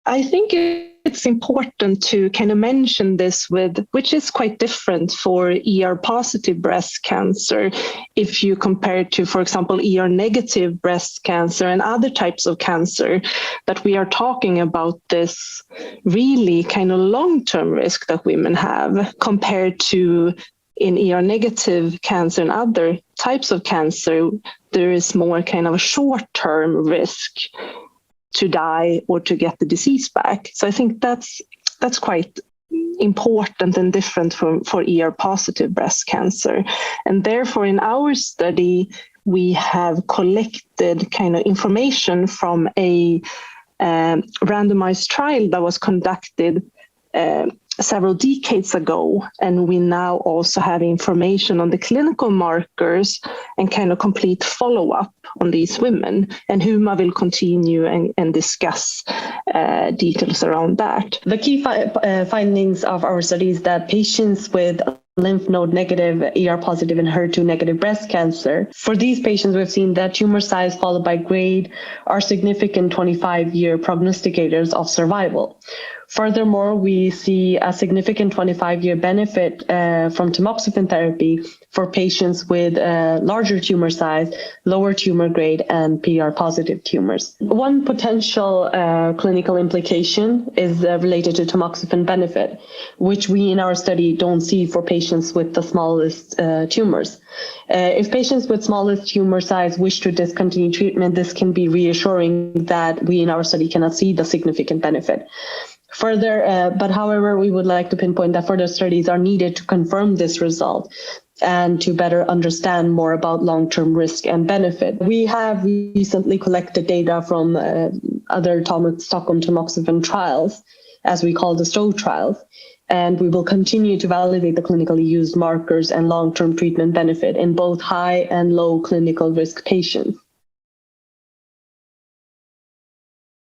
I think it's important to kind of mention this which is quite different for ER-positive breast cancer if you compare it to, for example, ER-negative breast cancer and other types of cancer, that we are talking about this really kind of long-term risk that women have compared to in ER-negative cancer and other types of cancer, there is more kind of a short-term risk to die or to get the disease back. So I think that's quite important and different for ER-positive breast cancer. And therefore, in our study, we have collected kind of information from a randomized trial that was conducted several decades ago, and we now also have information on the clinical markers and kind of complete follow-up on these women. And Huma will continue and discuss details around that. The key findings of our study is that patients with lymph node negative, ER positive, and HER2 negative breast cancer. For these patients, we've seen that tumor size followed by grade are significant 25-year prognosticators of survival. Furthermore, we see a significant 25-year benefit from tamoxifen therapy for patients with larger tumor size, lower tumor grade, and PR-positive tumors. One potential clinical implication is related to tamoxifen benefit, which we in our study don't see for patients with the smallest tumors. If patients with smallest tumor size wish to discontinue treatment, this can be reassuring that we in our study cannot see the significant benefit. Further, but however, we would like to pinpoint that further studies are needed to confirm this result and to better understand more about long-term risk and benefit. We have recently collected data from other Stockholm tamoxifen trials, as we call the STOW trials, and we will continue to validate the clinically used markers and long-term treatment benefit in both high and low clinical risk patients.